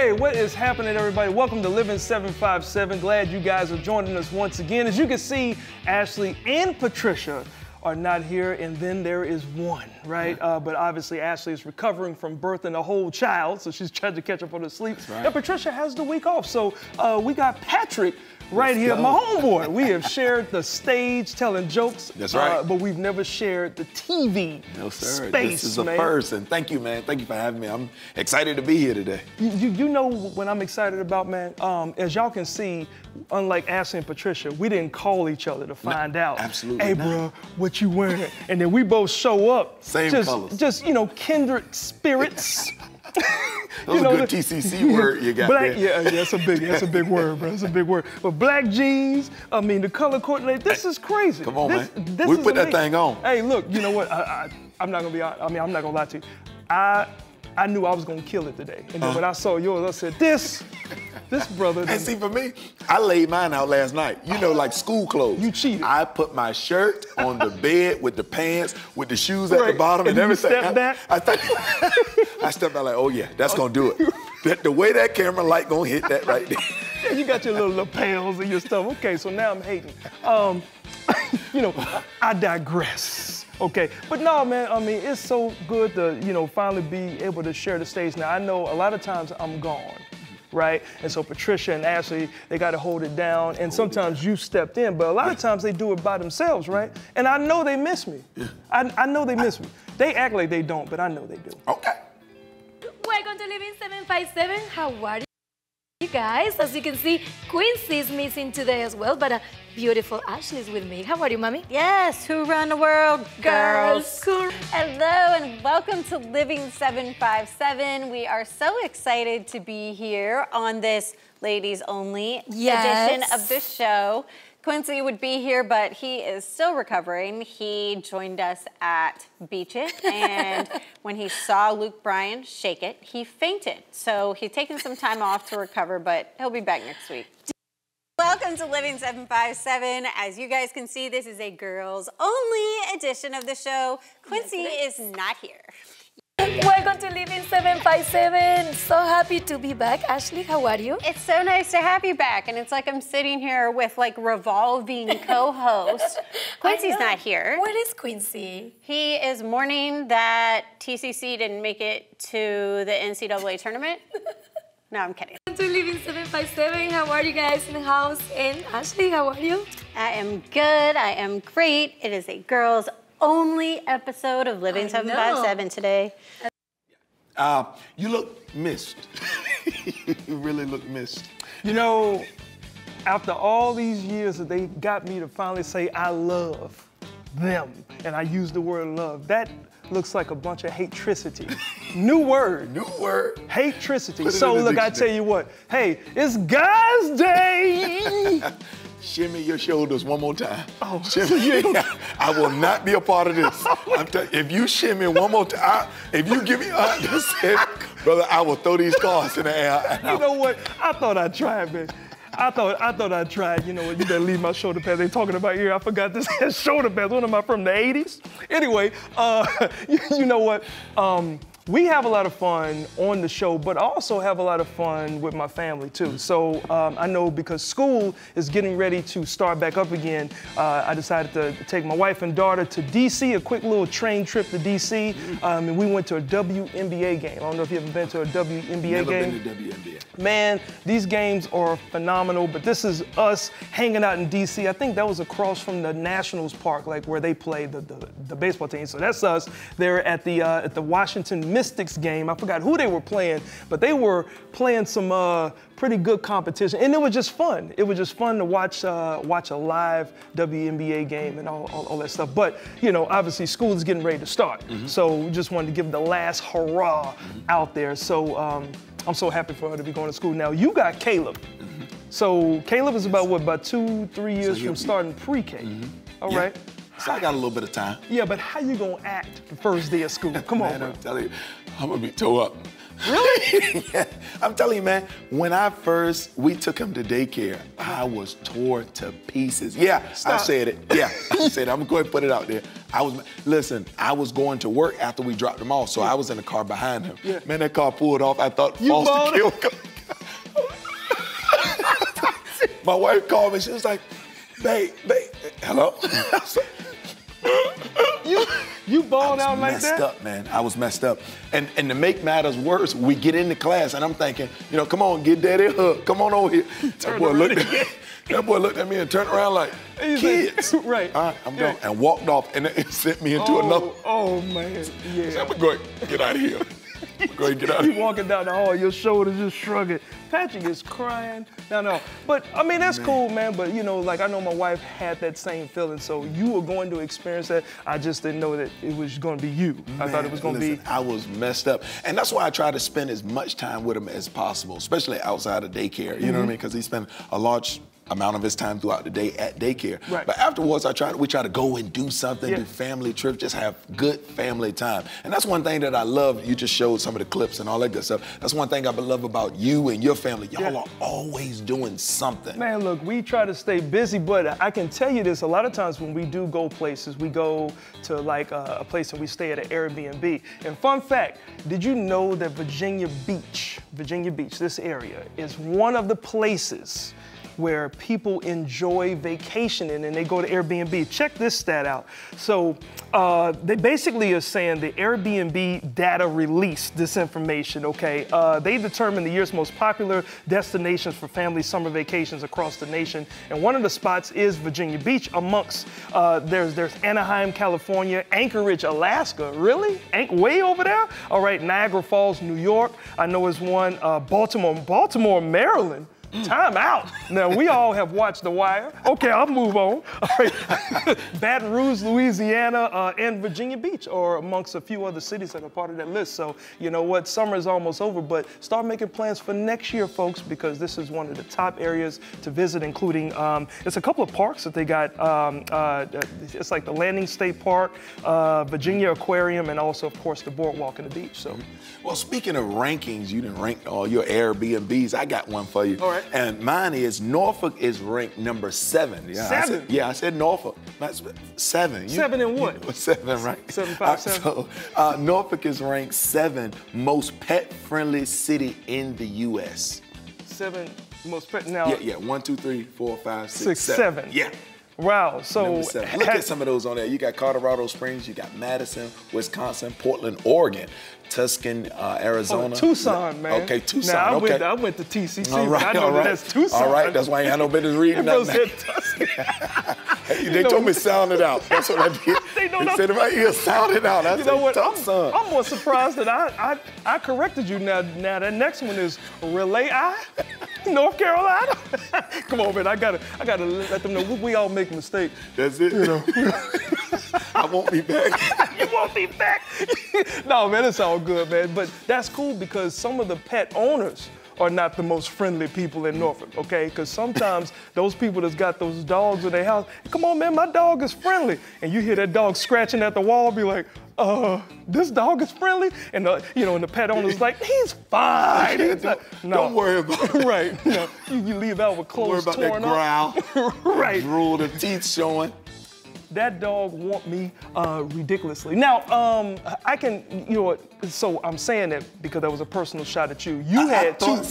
Hey, what is happening, everybody? Welcome to Living 757. Glad you guys are joining us once again. As you can see, Ashley and Patricia are not here, and then there is one, right? But obviously, Ashley is recovering from birthing a whole child, so she's trying to catch up on her sleep. Right. And Patricia has the week off, so we got Patrick right here, my homeboy. We have shared the stage telling jokes. That's right. But we've never shared the TV space, This is a first, and thank you, man. Thank you for having me. I'm excited to be here today. You know what I'm excited about, man? As y'all can see, unlike Ashley and Patricia, we didn't call each other to find out. Absolutely Hey, not. bro, what you wearing? And then we both show up. Same colors. Just, you know, kindred spirits. That was a good TCC word you got there. Yeah, that's a big word, bro. That's a big word. But black jeans, I mean, the color coordinate, this is crazy. Come on, man. This We is put that amazing. thing on. Hey, look, you know what? I'm not gonna be honest. I mean, I'm not gonna lie to you. I knew I was gonna kill it today. And then when I saw yours, I said, this brother. And see, for me, I laid mine out last night. You know, like school clothes. You cheated. I put my shirt on the bed with the pants, with the shoes at the Right. bottom and And you everything. stepped back? I stepped back like, oh yeah, that's gonna do it. The way that camera light gonna hit that right there. Yeah, you got your little lapels and your stuff. Okay, so now I'm hating. You know, I digress. Okay, but no, man, I mean, it's so good to, you know, finally be able to share the stage. Now, I know a lot of times I'm gone, right? And so Patricia and Ashley, they got to hold it down. And sometimes you stepped in, but a lot of times they do it by themselves, right? And I know they miss me. Yeah. I know they miss me. They act like they don't, but I know they do. Okay. Welcome to Living 757. How are you guys? As you can see, Quincy is missing today as well, but a beautiful Ashley is with me. How are you, mommy? Yes, who run the world? Girls. Cool. Hello and welcome to Living 757. We are so excited to be here on this ladies only edition of the show. Quincy would be here, but he is still recovering. He joined us at Beach It, and when he saw Luke Bryan shake it, he fainted. So he's taking some time off to recover, but he'll be back next week. Welcome to Living 757. As you guys can see, this is a girls-only edition of the show. Quincy is not here. Welcome to Living 757. So happy to be back. Ashley, how are you? It's so nice to have you back, and it's like I'm sitting here with like revolving co-host. Quincy's not here. Where is Quincy? He is mourning that TCC didn't make it to the NCAA tournament. No, I'm kidding. Welcome to Living 757. How are you guys in the house? And Ashley, how are you? I am good. I am great. It is a girls-only episode of Living 757 today. You look missed. You really look missed. You know, after all these years that they got me to finally say I love them, and I use the word love, that looks like a bunch of hatricity. New word. New word. Hatricity. Put it So in the look, I tell dictionary. you what, hey, it's Guys Day. Shimmy your shoulders one more time. Oh, Shimmy. I will not be a part of this. If you shimmy one more time, if you give me brother, I will throw these cards in the air. You know what? I thought I'd try it, man. I thought I'd try it. You know what? You better leave my shoulder pads. They talking about here. I forgot this has shoulder pads. What am I from the 80s? Anyway, you know what? We have a lot of fun on the show, but I also have a lot of fun with my family too. So I know because school is getting ready to start back up again, I decided to take my wife and daughter to DC, a quick little train trip to DC, and we went to a WNBA game. I don't know if you've ever been to a WNBA Never game. been to WNBA. Man, these games are phenomenal, but this is us hanging out in DC. I think that was across from the Nationals Park, like where they play the baseball team. So that's us. They're at the Washington Mystics game. I forgot who they were playing, but they were playing some pretty good competition, and it was just fun. It was just fun to watch a live WNBA game and all that stuff. But you know, obviously school is getting ready to start, so we just wanted to give the last hurrah out there. So I'm so happy for her to be going to school now. You got Caleb. So Caleb is about 2-3 years from starting pre-K. All right. So I got a little bit of time. Yeah, but how you gonna act the first day of school? Come on, Man, bro. I'm telling you, I'm gonna be tore up. Really? Yeah. I'm telling you, man, when we took him to daycare, I was tore to pieces. Yeah, Stop. I said it. Yeah, I said it. I'm going to put it out there. I was going to work after we dropped him off, so I was in the car behind him. Yeah. Man, that car pulled off. I thought You Foster balled Kill. My wife called me. She was like, babe, hello? You balled out like that? I was messed up, man. I was messed up. And to make matters worse, we get into class and I'm thinking, come on, get daddy a hug. Come on over here. That boy looked at me and turned around like, kids. Right. All right, I'm going. And walked off and it sent me into another. Oh, man. Yeah. So I'm going, get out of here. Go ahead, get out of here. You walking down the hall, your shoulders just shrugging. Patrick is crying. No. But, I mean, that's cool, man. But, like I know my wife had that same feeling. So you were going to experience that. I just didn't know that it was going to be you. Man, I thought it was going to be. I was messed up. And that's why I try to spend as much time with him as possible, especially outside of daycare. You know what I mean? Because he spent a large amount of his time throughout the day at daycare. Right. But afterwards, we try to go and do something, do family trips, just have good family time. And that's one thing that I love. You just showed some of the clips and all that good stuff. That's one thing I love about you and your family. Y'all are always doing something. Man, look, we try to stay busy, but I can tell you this, a lot of times when we do go places, we go to like a place and we stay at an Airbnb. And fun fact, did you know that Virginia Beach, this area, is one of the places where people enjoy vacationing and they go to Airbnb. Check this stat out. So they basically are saying the Airbnb data released this information, okay? They determined the year's most popular destinations for family summer vacations across the nation. And one of the spots is Virginia Beach amongst, there's Anaheim, California, Anchorage, Alaska. Really? Way over there? All right, Niagara Falls, New York, I know is one. Baltimore, Maryland. Time out. Now, we all have watched The Wire. Okay, I'll move on. All right. Baton Rouge, Louisiana, and Virginia Beach are amongst a few other cities that are part of that list. So, you know what? Summer is almost over, but start making plans for next year, folks, because this is one of the top areas to visit, including, it's a couple of parks that they got. It's like the Landing State Park, Virginia Aquarium, and also, of course, the Boardwalk and the beach. So, well, speaking of rankings, you didn't rank all your Airbnbs. I got one for you. All right. And mine is Norfolk is ranked number 7. Yeah, 7? I said Norfolk. Not 7. 7 in what? 7, right? 757. So Norfolk is ranked 7 most pet-friendly city in the U.S. 7 most pet now. Yeah. 1, 2, 3, 4, 5, 6, 7. Yeah. Wow. So look at some of those on there. You got Colorado Springs, you got Madison, Wisconsin, Portland, Oregon, Tuscan, Arizona. Tucson, man. Okay, Tucson. Now, I went to TCC. All right, I know that's Tucson. All right, that's why I ain't had no business reading that. They told me sound it out. That's what I did. They said if I hear sound it out, that's Tucson. I'm more surprised that I corrected you. Now that next one is Relay I, North Carolina. Come on, man. I gotta let them know we all make mistakes. That's it. I won't be back. You won't be back. No, man, it's all good, man. But that's cool because some of the pet owners are not the most friendly people in Norfolk, okay? Because sometimes those people that's got those dogs in their house, come on, man, my dog is friendly. And you hear that dog scratching at the wall, be like, this dog is friendly? And, and the pet owner's like, he's fine. Don't worry about it. Right. No, you leave out with clothes torn up. Don't worry about that growl. Right. Drool, the teeth showing. That dog want me ridiculously. Now, I can, so I'm saying that because that was a personal shot at you. You had two,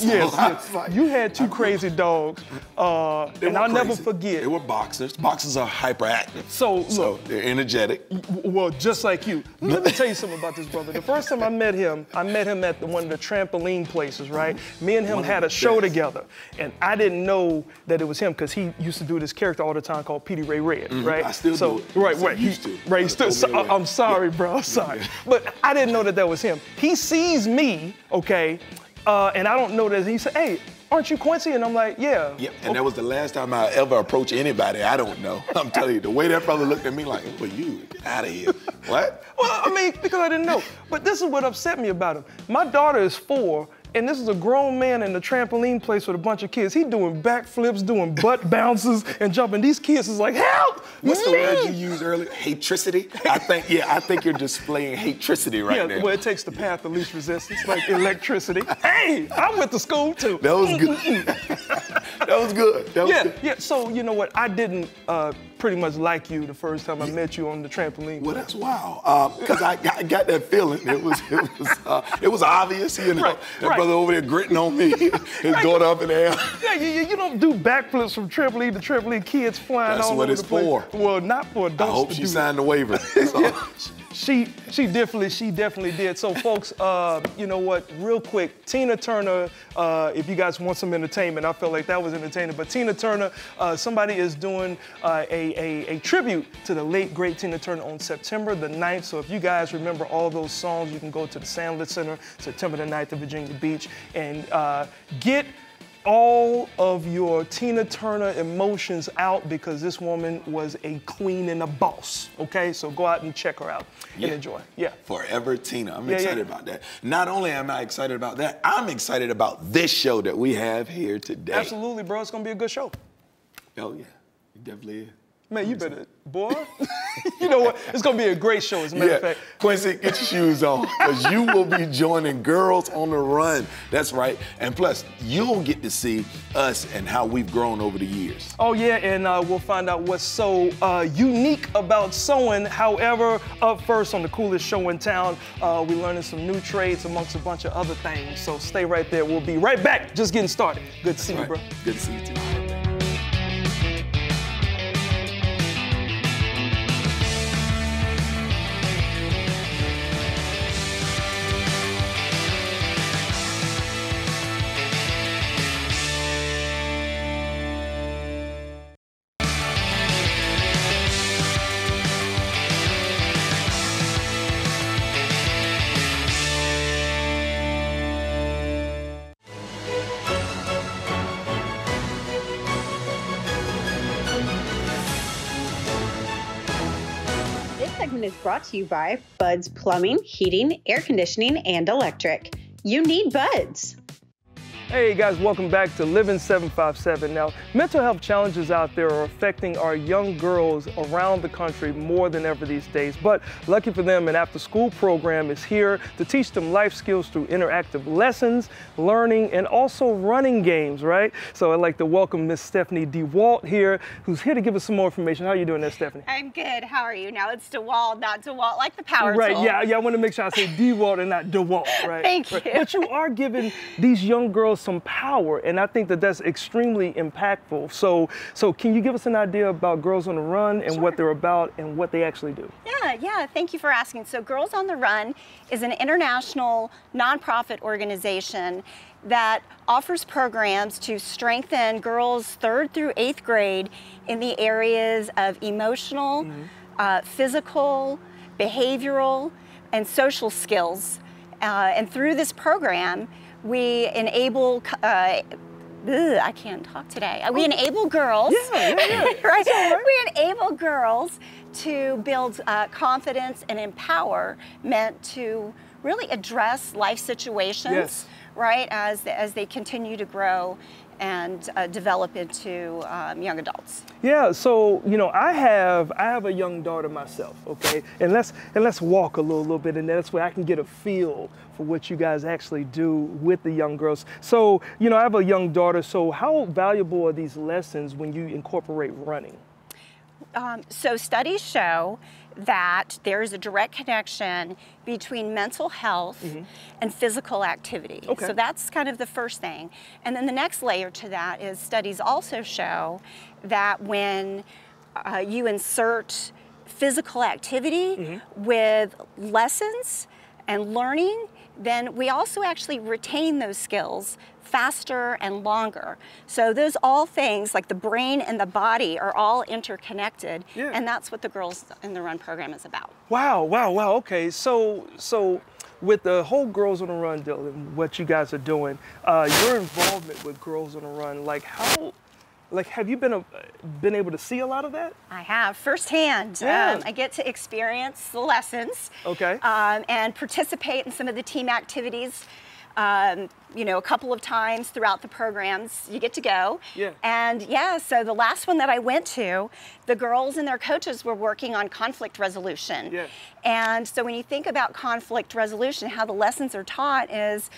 you had two crazy dogs, and I'll never forget. They were boxers. Boxers are hyperactive. So they're energetic. Well, just like you. Let me tell you something about this brother. The first time I met him at one of the trampoline places, right? Me and him had a show together, and I didn't know that it was him because he used to do this character all the time called Petey Ray Red, right? I still do. Right. I'm sorry, bro. I'm sorry. But I didn't know that was him. He sees me, okay, and I don't know that. He said, hey, aren't you Quincy? And I'm like, yeah. Yep, and that was the last time I ever approached anybody I don't know. I'm telling you, the way that brother looked at me like, who are you? Get out of here. What? Well, I mean, because I didn't know. But this is what upset me about him. My daughter is 4, and this is a grown man in the trampoline place with a bunch of kids. He doing backflips, doing butt bounces, and jumping. These kids is like, help! What's the word you used earlier? Hatricity? I think you're displaying hatricity right there. Well, it takes the path of least resistance, like electricity. Hey, I went to school too. That was good. That was good. That was good. Yeah. So you know what? I didn't pretty much like you the first time I met you on the trampoline. Well, that's wild. Because I got that feeling. It was obvious. You know, Right, that right. brother over there gritting on me. His daughter up in the air. Yeah, you don't do backflips from trampoline to trampoline. Kids flying That's all what over it's the place. for. Well, not for adults. I hope to she do signed the waiver. So, Yeah, she definitely did. So folks, you know what, real quick, Tina Turner, if you guys want some entertainment, I felt like that was entertaining, but Tina Turner, somebody is doing a tribute to the late, great Tina Turner on September the 9th. So if you guys remember all those songs, you can go to the Sandler Center, September the 9th at Virginia Beach, and get all of your Tina Turner emotions out, because this woman was a queen and a boss, okay? So go out and check her out and enjoy. Yeah. Forever Tina. I'm excited about that. Not only am I excited about that, I'm excited about this show that we have here today. Absolutely, bro. It's gonna be a good show. Oh, yeah. It definitely is. Man, you better, boy. You know what? It's gonna be a great show, as a matter of fact. Quincy, get your shoes on, because you will be joining Girls on the Run. That's right. And plus, you'll get to see us and how we've grown over the years. Oh yeah, and we'll find out what's so unique about sewing. However, up first on the coolest show in town, we're learning some new trades amongst a bunch of other things. So stay right there. We'll be right back. Just getting started. Good to see you, bro. Good to see you too. Is brought to you by Buds Plumbing, Heating, Air Conditioning, and Electric. You need Buds. Hey guys, welcome back to Living 757. Now, mental health challenges out there are affecting our young girls around the country more than ever these days. But lucky for them, an after-school program is here to teach them life skills through interactive lessons, learning, and also running games, right? So I'd like to welcome Miss Stephanie DeWalt here, who's here to give us some more information. How are you doing there, Stephanie? I'm good. How are you? Now it's DeWalt, not DeWalt, like the power Right, tool. yeah, I want to make sure I say DeWalt and not DeWalt, right? Thank you. But you are giving these young girls some power, and I think that that's extremely impactful. So can you give us an idea about Girls on the Run and what they're about and what they actually do? Yeah, thank you for asking. So Girls on the Run is an international nonprofit organization that offers programs to strengthen girls 3rd through 8th grade in the areas of emotional, physical, behavioral, and social skills. And through this program, we enable, I can't talk today. We enable girls, right? We enable girls to build confidence and empowerment to really address life situations, right, as they continue to grow and develop into young adults. Yeah, so you know, I have a young daughter myself, okay, and let's walk a little bit, and that's where I can get a feel for what you guys actually do with the young girls. So you know, I have a young daughter. So how valuable are these lessons when you incorporate running? So studies show that there is a direct connection between mental health and physical activity. Okay. So that's kind of the first thing. And then the next layer to that is studies also show that when you insert physical activity with lessons and learning, then we also actually retain those skills faster and longer. So those all things, like the brain and the body, are all interconnected, and that's what the Girls in the Run program is about. Wow, okay, so with the whole Girls on the Run deal and what you guys are doing, your involvement with Girls on the Run, have you been able to see a lot of that? I have, firsthand. I get to experience the lessons, and participate in some of the team activities. you know, a couple of times throughout the programs, you get to go. Yeah. And yeah, so the last one that I went to, the girls and their coaches were working on conflict resolution. Yeah. And so when you think about conflict resolution, how the lessons are taught is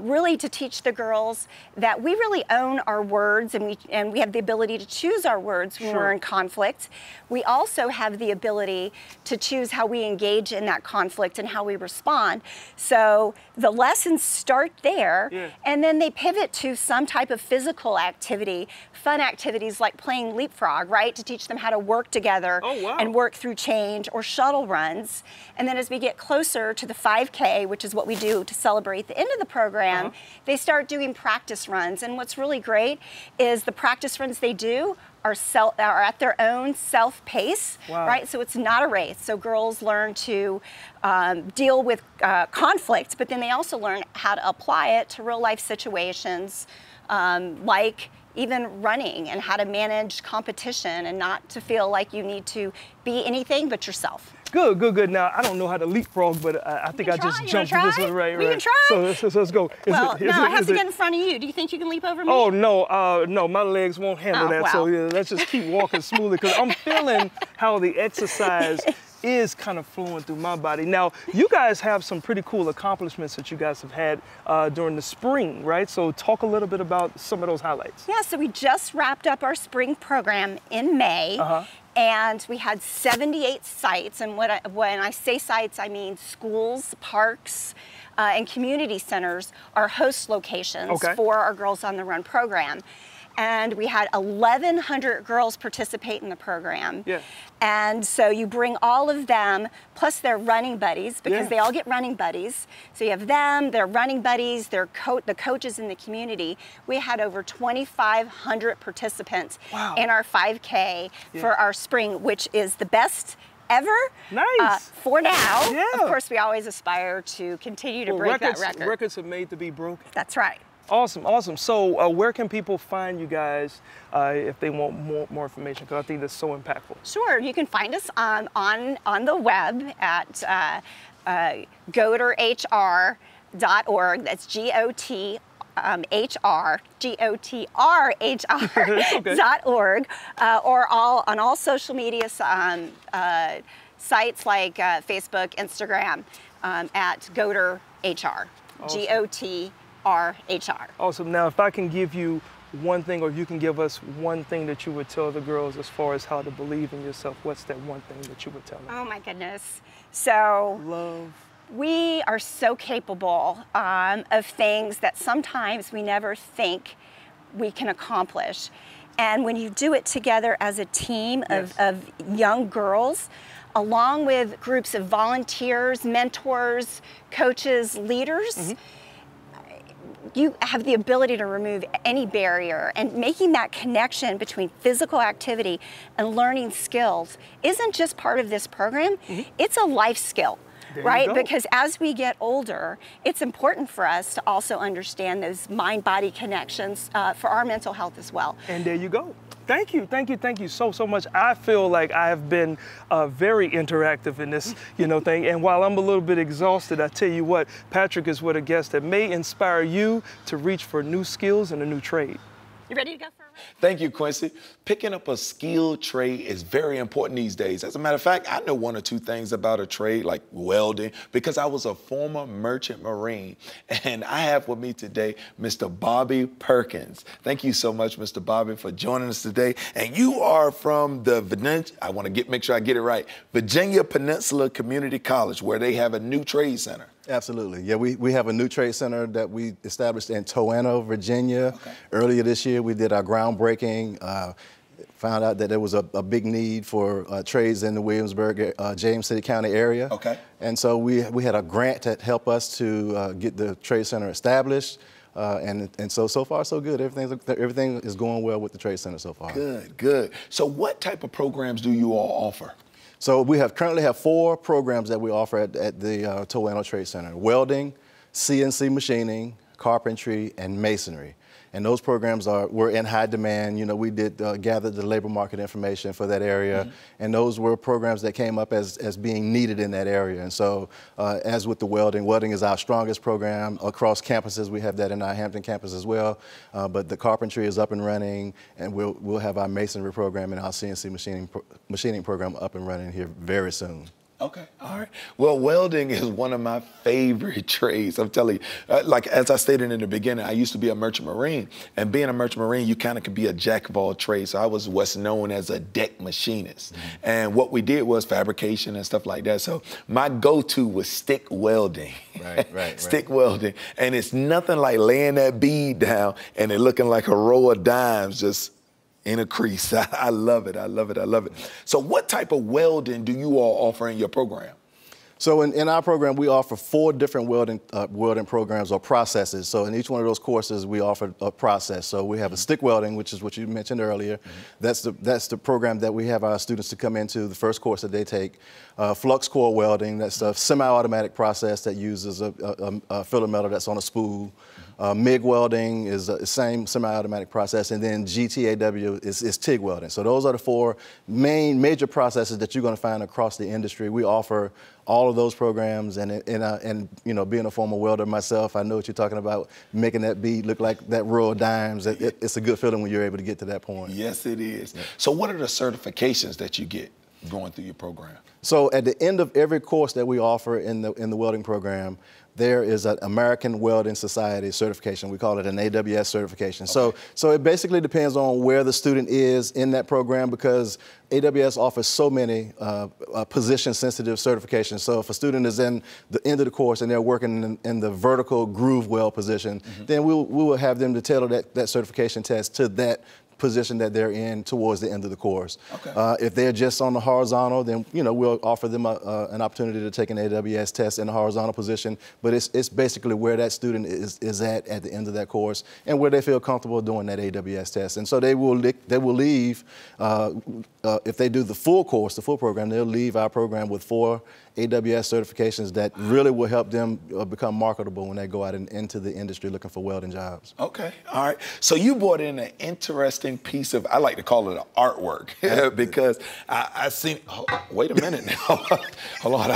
really to teach the girls that we really own our words, and we have the ability to choose our words when we're in conflict. We also have the ability to choose how we engage in that conflict and how we respond. So the lessons start there, and then they pivot to some type of physical activity, fun activities like playing leapfrog, right? To teach them how to work together and work through change, or shuttle runs. And then as we get closer to the 5K, which is what we do to celebrate the end of the program, they start doing practice runs. And what's really great is the practice runs they do are at their own self-pace, right? So it's not a race. So girls learn to deal with conflict, but then they also learn how to apply it to real life situations, like even running, and how to manage competition and not to feel like you need to be anything but yourself. Good, good, good. Now, I don't know how to leapfrog, but I think I just jumped to this one, right? We can try. So let's go. Well, no, I have to get in front of you. Do you think you can leap over me? Oh, no, no, my legs won't handle that. Wow. So yeah, let's just keep walking smoothly, because I'm feeling how the exercise is kind of flowing through my body. Now, you guys have some pretty cool accomplishments that you guys have had during the spring, right? So talk a little bit about some of those highlights. Yeah, so we just wrapped up our spring program in May. And we had 78 sites, and when I say sites, I mean schools, parks, and community centers are host locations for our Girls on the Run program. And we had 1,100 girls participate in the program. And so you bring all of them, plus their running buddies, because they all get running buddies. So you have them, their running buddies, the coaches in the community. We had over 2,500 participants in our 5K for our spring, which is the best ever. Nice. For now. Of course, we always aspire to continue to break that record. Records are made to be broken. That's right. Awesome, awesome. So where can people find you guys if they want more information? Because I think that's so impactful. Sure, you can find us on the web at GOTRHR.org. That's GOTRHR.org, or on all social media sites like Facebook, Instagram, at GOTRHR. Awesome. GOTRHR. Awesome. Now, if I can give you one thing, or you can give us one thing that you would tell the girls as far as how to believe in yourself, what's that one thing that you would tell them? Oh my goodness. So, love. We are so capable of things that sometimes we never think we can accomplish. And when you do it together as a team of young girls, along with groups of volunteers, mentors, coaches, leaders, you have the ability to remove any barrier, and making that connection between physical activity and learning skills isn't just part of this program, it's a life skill. Right? Because as we get older, it's important for us to also understand those mind-body connections for our mental health as well. And there you go. Thank you, thank you, thank you so much. I feel like I have been very interactive in this, thing. And while I'm a little bit exhausted, I tell you what, Patrick is with a guest that may inspire you to reach for new skills and a new trade. You ready to go for a run? Thank you, Quincy. Picking up a skilled trade is very important these days. As a matter of fact, I know one or two things about a trade like welding because I was a former merchant marine. And I have with me today Mr. Bobby Perkins. Thank you so much, Mr. Bobby, for joining us today. And you are from the make sure I get it right, Virginia Peninsula Community College, where they have a new trade center. Absolutely. Yeah, we have a new trade center that we established in Toano, Virginia. Earlier this year, we did our groundbreaking, found out that there was a big need for trades in the Williamsburg, James City County area. And so we had a grant that helped us to get the trade center established. And so far, so good. Everything is going well with the trade center so far. Good, good. So what type of programs do you all offer? So we currently have 4 programs that we offer at the Toano Trade Center: welding, CNC machining, carpentry, and masonry. and those programs were in high demand. You know, we did gather the labor market information for that area, and those were programs that came up as being needed in that area. And so, as with the welding is our strongest program across campuses. We have that in our Hampton campus as well, but the carpentry is up and running, and we'll have our masonry program and our CNC machining program up and running here very soon. Okay, all right. Well, welding is one of my favorite trades. I'm telling you, like as I stated in the beginning, I used to be a merchant marine, and being a merchant marine, you kind of can be a jack of all trades. So I was what's known as a deck machinist. And what we did was fabrication and stuff like that. So my go-to was stick welding. Right. Stick welding. And it's nothing like laying that bead down and it looking like a row of dimes just in a crease. I love it. I love it. I love it. So what type of welding do you all offer in your program? So in our program, we offer 4 different welding programs or processes. So in each one of those courses, we offer a process. So we have a stick welding, which is what you mentioned earlier. That's the program that we have our students to come into, the first course that they take. Flux core welding, that's a semi-automatic process that uses a filler metal that's on a spool. MIG welding is the same semi-automatic process, and then GTAW is TIG welding. So those are the 4 major processes that you're going to find across the industry. We offer all of those programs, and you know, being a former welder myself, I know what you're talking about, making that bead look like that row of dimes. It's a good feeling when you're able to get to that point. Yes, it is. Yeah. So what are the certifications that you get going through your program? So at the end of every course that we offer in the welding program, there is an American Welding Society certification. We call it an AWS certification. Okay. So it basically depends on where the student is in that program, because AWS offers so many position-sensitive certifications. So if a student is in the end of the course and they're working in the vertical groove weld position, then we will have them to tailor that certification test to that position that they're in towards the end of the course. Okay. If they're just on the horizontal, then we'll offer them an opportunity to take an AWS test in the horizontal position. But it's basically where that student is at the end of that course, and where they feel comfortable doing that AWS test. And so they will leave if they do the full course, the full program. They'll leave our program with 4 AWS certifications that really will help them become marketable when they go out into the industry looking for welding jobs. Okay, all right. So you brought in an interesting piece of, I like to call it an artwork, because I seen, wait a minute now. Hold on,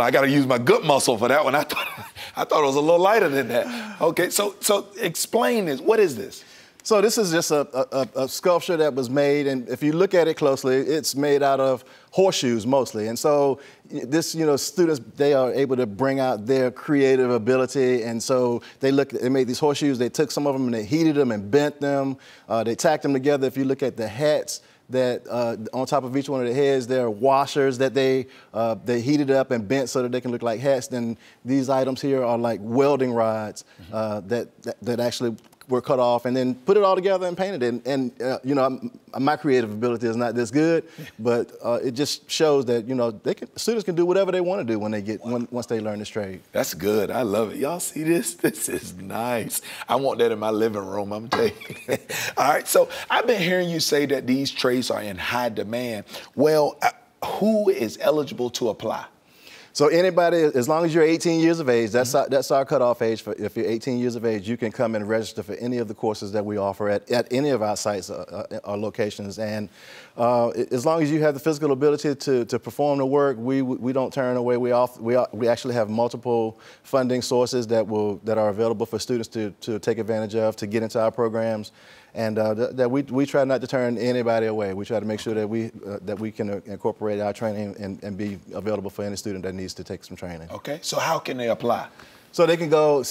I got to use my gut muscle for that one. I thought it was a little lighter than that. Okay, so explain this. What is this? So this is just a sculpture that was made, and if you look at it closely, it's made out of horseshoes mostly. And so this, students, they are able to bring out their creative ability. And so they made these horseshoes. They took some of them and they heated them and bent them. They tacked them together. If you look at the hats, that on top of each one of the heads, there are washers that they heated up and bent so that they can look like hats. Then these items here are like welding rods that actually were cut off, and then put it all together and painted it. And my creative ability is not this good, but it just shows that students can do whatever they want to do when they once they learn this trade. That's good. I love it. Y'all see this? This is nice. I want that in my living room, I'm telling you. All right. So I've been hearing you say that these trades are in high demand. Well, who is eligible to apply? So anybody, as long as you're 18 years of age, that's our cutoff age. If you're 18 years of age, you can come and register for any of the courses that we offer at any of our sites or locations. And as long as you have the physical ability to perform the work, we don't turn away. We actually have multiple funding sources that are available for students to take advantage of to get into our programs. And that we try not to turn anybody away. We try to make sure that we can incorporate our training and be available for any student that needs to take some training. Okay, so how can they apply? So they can go,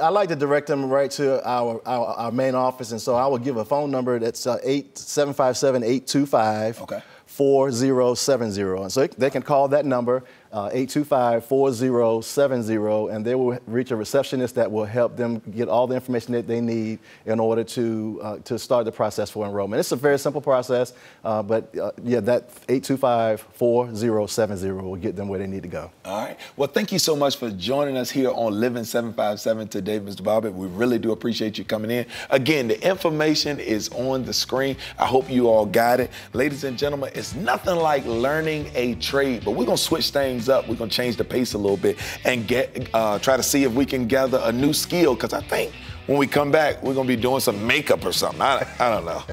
I like to direct them right to our main office, and so I will give a phone number that's 757-825. 4070, and so they can call that number, 825-4070, and they will reach a receptionist that will help them get all the information that they need in order to start the process for enrollment. It's a very simple process, but that 825-4070 will get them where they need to go. All right. Well, thank you so much for joining us here on Living 757 today, Mr. Bobbitt. We really do appreciate you coming in. Again, the information is on the screen. I hope you all got it. Ladies and gentlemen, it's nothing like learning a trade, but we're going to switch things up. We're going to change the pace a little bit and try to see if we can gather a new skill, because I think when we come back, we're gonna be doing some makeup or something. I don't know.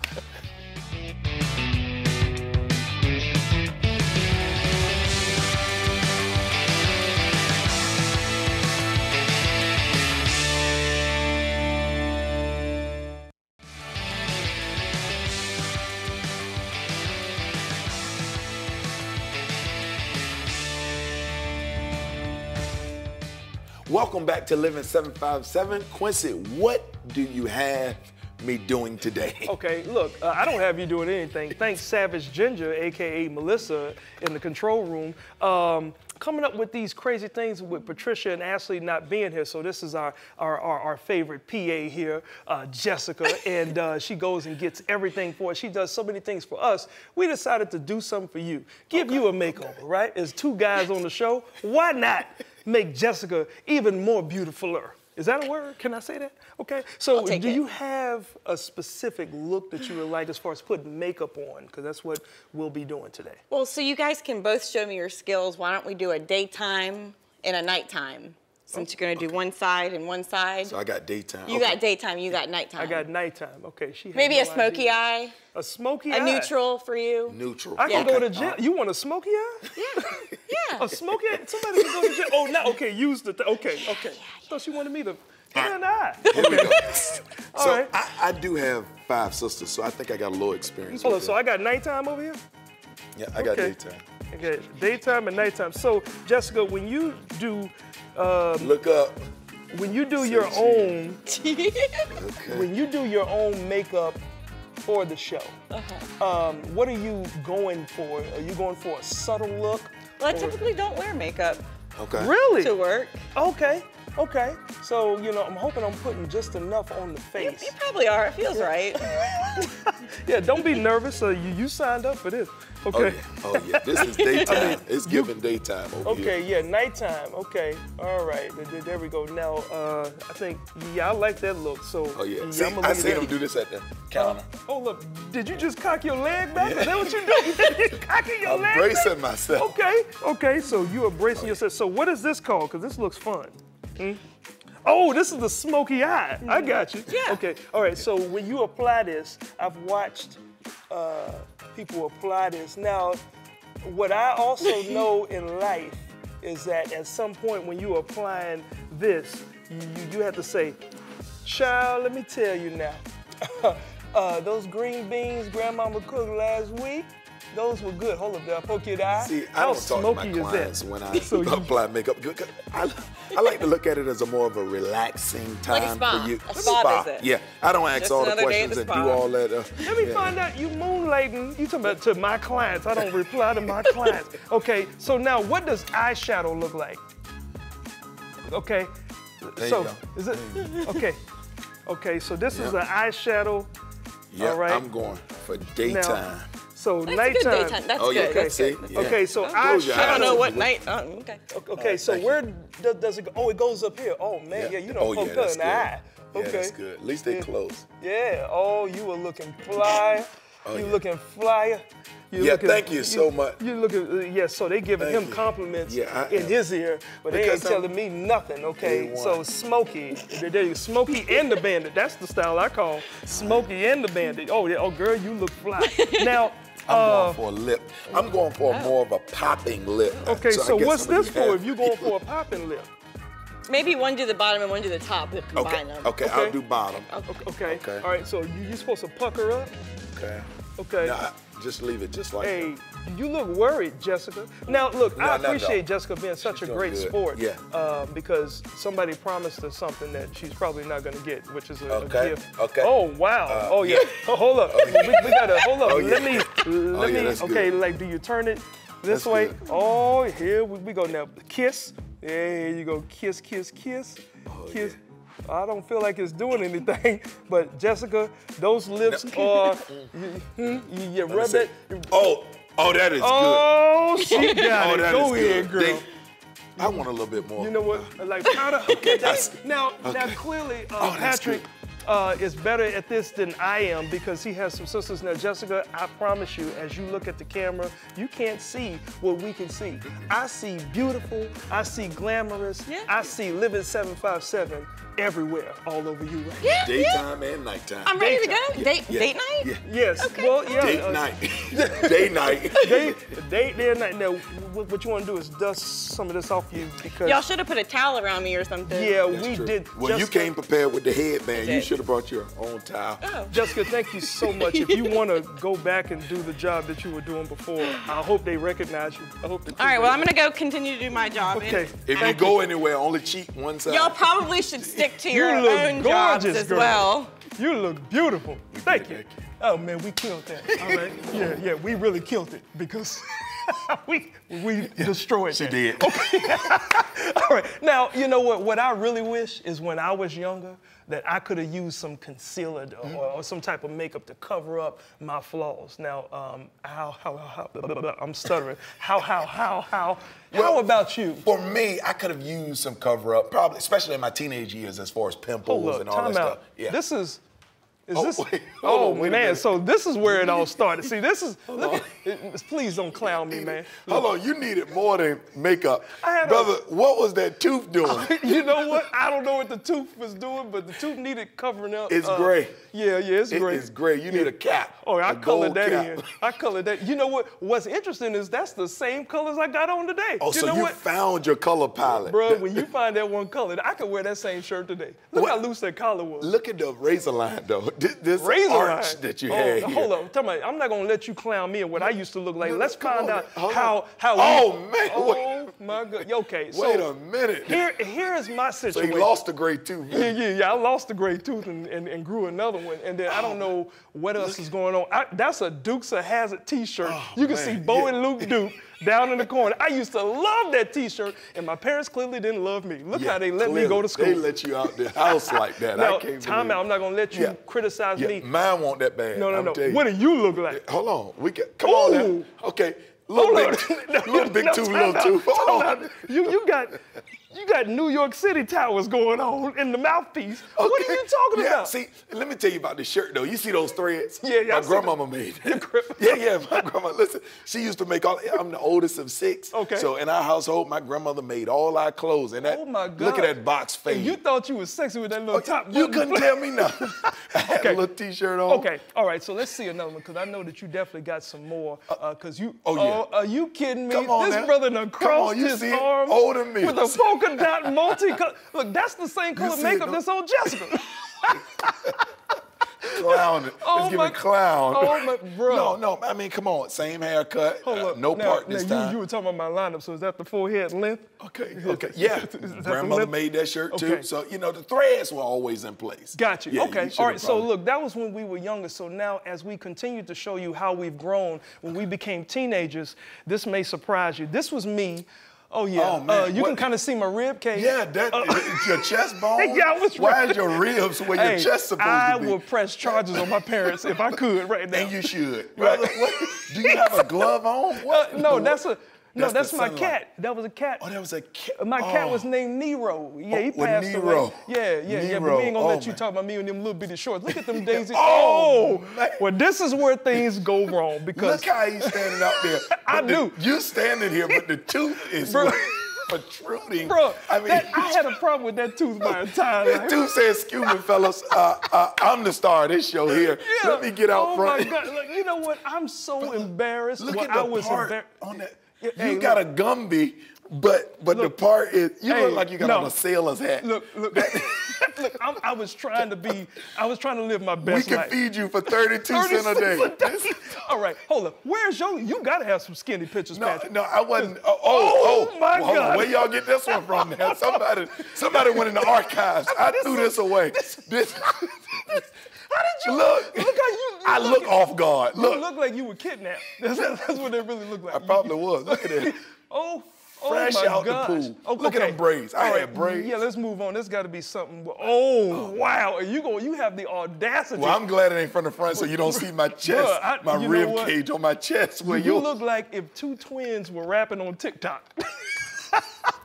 Welcome back to Living 757. Quincy, what do you have me doing today? Okay, look, I don't have you doing anything. Thanks Savage Ginger, AKA Melissa, in the control room. Coming up with these crazy things with Patricia and Ashley not being here. So this is our favorite PA here, Jessica, and she goes and gets everything for us. She does so many things for us. We decided to do something for you. Give you a makeover, right? As two guys on the show, why not make Jessica even more beautifuler? Is that a word? Can I say that? Okay. So do you have a specific look that you would like as far as putting makeup on? Because that's what we'll be doing today. Well, so you guys can both show me your skills. Why don't we do a daytime and a nighttime? Since you're going to do one side and one side. So I got daytime. You got daytime, you got nighttime. I got nighttime. Okay. She Maybe a smoky eye. A smoky eye? A neutral for you. Neutral. I can go to jail. You want a smoky eye? Yeah. Yeah. A smoky eye? Somebody can go to jail. Oh, no. Okay. Use the. Okay. I thought she wanted me to. Here we go. So right. I do have 5 sisters, so I think I got a little experience. Hold on, so I got nighttime over here? Yeah, I got daytime. Okay, daytime and nighttime. So, Jessica, when you do... look up. When you do your own... When you do your own makeup for the show, what are you going for? Are you going for a subtle look? Well, I typically don't wear makeup. Okay. Really? To work. Okay. Okay, so, you know, I'm hoping I'm putting just enough on the face. You probably are. It feels right. Yeah, don't be nervous. You signed up for this. Okay. Oh, yeah. This is daytime. It's giving daytime over here. Okay, yeah, nighttime. Okay, all right. There we go. Now, I think, I like that look. So, oh, yeah. See, I seen him do this at the counter. Oh, look, did you just cock your leg back? Is that what you do? You cocking your leg I'm bracing myself. Okay, so you are bracing yourself. So what is this called? Because this looks fun. Oh, this is the smoky eye. I got you. Yeah. Okay. All right. So when you apply this, I've watched people apply this. Now, what I also know in life is that at some point when you're applying this, you have to say, "Child, let me tell you now, those green beans Grandmama cooked last week." Those were good. Hold up, there. I'll poke you in the eye. See, I don't talk to my clients when I apply makeup. I like to look at it as a more of a relaxing time for you. A spa visit. Yeah, I don't ask all the questions and do all that. Let me find out you moonlighting. You talking about to my clients. I don't reply to my clients. Okay, so now what does eyeshadow look like? Okay, there so you go. Is it okay? Okay, so this is an eyeshadow. Yeah, all right. I'm going for daytime. So That's nighttime. good daytime. That's good. Yeah, That's see? good. Yeah. Okay, so I don't know what eyeshadow. night. Okay. Okay, so where does it go? Oh, it goes up here. Oh man, yeah, you don't poke her in the eye. Okay. Yeah, that's good. At least they close. Yeah. Oh, you were looking fly. You looking flyer. Thank you so much. You looking, so they giving him compliments in his ear, but they ain't telling me nothing, okay? So Smokey, Smokey and the Bandit. That's the style I call Smokey and the Bandit. Oh, yeah, girl, you look fly. Now, I'm going for a lip. I'm going for more of a popping lip. Okay, so what's this for if you're going for a popping lip? Maybe one do the bottom and one do the top. Combine them. Okay, I'll do bottom. Okay. All right, so you're supposed to pucker up? Okay. Nah, just leave it just like that. Hey, you look worried, Jessica. Now, look, I appreciate Jessica being such a great sport. Yeah. Because somebody promised her something that she's probably not going to get, which is a gift. Okay. Oh, wow. Oh, yeah. Oh, hold up. We got to, hold up. Oh, Let yeah. me, okay, good. like, do you turn it this That's way? good. Oh, here we go now. Kiss. Yeah, here you go. Kiss, kiss, kiss. Kiss. Yeah. I don't feel like it's doing anything, but Jessica, those lips are, you rub it. Oh, that is good. Oh, she got it. that Go is ahead, good. girl. I want a little bit more. You know what? Like powder. Okay, now clearly, Patrick, is better at this than I am because he has some sisters. Now, Jessica, I promise you, as you look at the camera, you can't see what we can see. I see beautiful, I see glamorous, I see Living 757 everywhere, all over you right now. Daytime and nighttime. I'm ready to go. Date night? Yeah. Yes. Okay. Well, yeah. Date night. Day night. Day and night. Now, what you want to do is dust some of this off you because. Y'all should have put a towel around me or something. Yeah, That's we true. did. Well, you came prepared with the headband. You did. should have brought your own towel. Oh. Jessica, thank you so much. If you want to go back and do the job that you were doing before, I hope they recognize you. I hope that. All right, well, I'm gonna go continue to do my job. Okay. If you go anywhere, only cheat one side. Y'all probably should stick to your You look own jobs gorgeous, as girl. well. You look beautiful. Thank you. Oh man, we killed that. All right. Yeah, we really killed it because we destroyed She that. did. All right. Now, you know what? What I really wish is when I was younger that I could have used some concealer or some type of makeup to cover up my flaws. Now, I'm stuttering. How about you? For me, I could have used some cover up, probably, especially in my teenage years as far as pimples Hold up, and all that time stuff. out. Yeah. This is Oh, this? wait, hold Oh on, wait a man, minute. so this is where it all started. See, this is. Please don't clown me, man. Hold on, you needed more than makeup. I had Brother, what was that tooth doing? You know what? I don't know what the tooth was doing, but the tooth needed covering up. It's gray. Yeah, it's gray. It's gray. You need a cap. Oh, I a colored gold that cap. in. I colored that. You know what? What's interesting is that's the same colors I got on today. Oh, so you found your color palette. Bro, when you find that one color, I could wear that same shirt today. Look how loose that collar was. Look at the razor line, though. This Razor arch line. that you had here. Hold on. Tell me, I'm not going to let you clown me and what I used to look like. No, Let's come find on, out hold how on. we... Oh, my God. Okay, so... Wait a minute. Here is my So situation. you lost the gray tooth. Yeah. I lost the gray tooth and grew another one. And then I don't know what else is going on. That's a Dukes of Hazzard t-shirt. You can see Bo and Luke Duke down in the corner. I used to love that t-shirt, and my parents clearly didn't love me. Look how they let me go to school. They let you out the house like that. Now, I can't time out. I'm not gonna let you criticize me. Mine won't that bad. No. I'm telling you. What do you look like? Hold on. Come on now. Okay. Little big tooth, little tooth. Hold on. You got New York City towers going on in the mouthpiece. Okay. What are you talking about? See, let me tell you about this shirt though. You see those threads? Yeah. My grandmama made. My grandma. Listen, she used to make all. I'm the oldest of 6. Okay. So in our household, my grandmother made all our clothes. And that. Oh my God. Look at that box fade. And you thought you was sexy with that little top. You couldn't tell me nothing. I had a little t-shirt on. Okay. All right. So let's see another one because I know that you definitely got some more. Because you. Oh yeah. Are you kidding me? Come on this now. brother done crossed his arms older than me with a polka dot multi-color. Look, that's the same color makeup that's on Jessica. Clown. It's giving clown. Oh my, bro. No. I mean, come on. Same haircut. Hold up. No part this time. You were talking about my lineup. So is that the forehead length? Okay. Yeah. Grandmother made that shirt too. So the threads were always in place. Got you. Yeah, okay. You All right. So look, that was when we were younger. So now, as we continue to show you how we've grown, when we became teenagers, this may surprise you. This was me. Oh, yeah. Oh, man. You can kind of see my rib cage. Yeah, your chest bone. Yeah, I was Why is your ribs where your chest supposed to be? I would press charges on my parents if I could right now. And you should. Brother, do you have a glove on? No, that's my cat. That was a cat. Oh, that was a cat. My cat was named Nero. Yeah, he passed Nero. away. Yeah. But we ain't gonna let you talk about me and them little bitty shorts. Look at them daisies. Man. Well, this is where things go wrong because look how he's standing out there. I do. You standing here, but the tooth is protruding. Bro, I had a problem with that tooth my entire life. That tooth says, "Excuse me, fellas, I'm the star of this show here. Yeah. Let me get out front." Oh my God! Look, you know what? I'm so embarrassed. Look at the part on that. You Hey, got a Gumby, but the part is look like you got on a sailor's hat. Look. Look, I was trying to live my best We life. can feed you for 32 cents a day. All right, hold up. Where's you gotta have some skinny pictures, Patrick. No, I wasn't. My hold God. on, where y'all get this one from? Now? Somebody went in the archives. I threw this away. How did you look? Look how you. I look off guard. You look like you were kidnapped. That's what it really looked like. I probably was. Look at that. Fresh my out gosh. the pool. Look at them braids. I had braids. Yeah, let's move on. There's got to be something. Wow. You have the audacity. Well, I'm glad it ain't from the front so you don't see my chest, my rib cage on my chest. You look like if two twins were rapping on TikTok.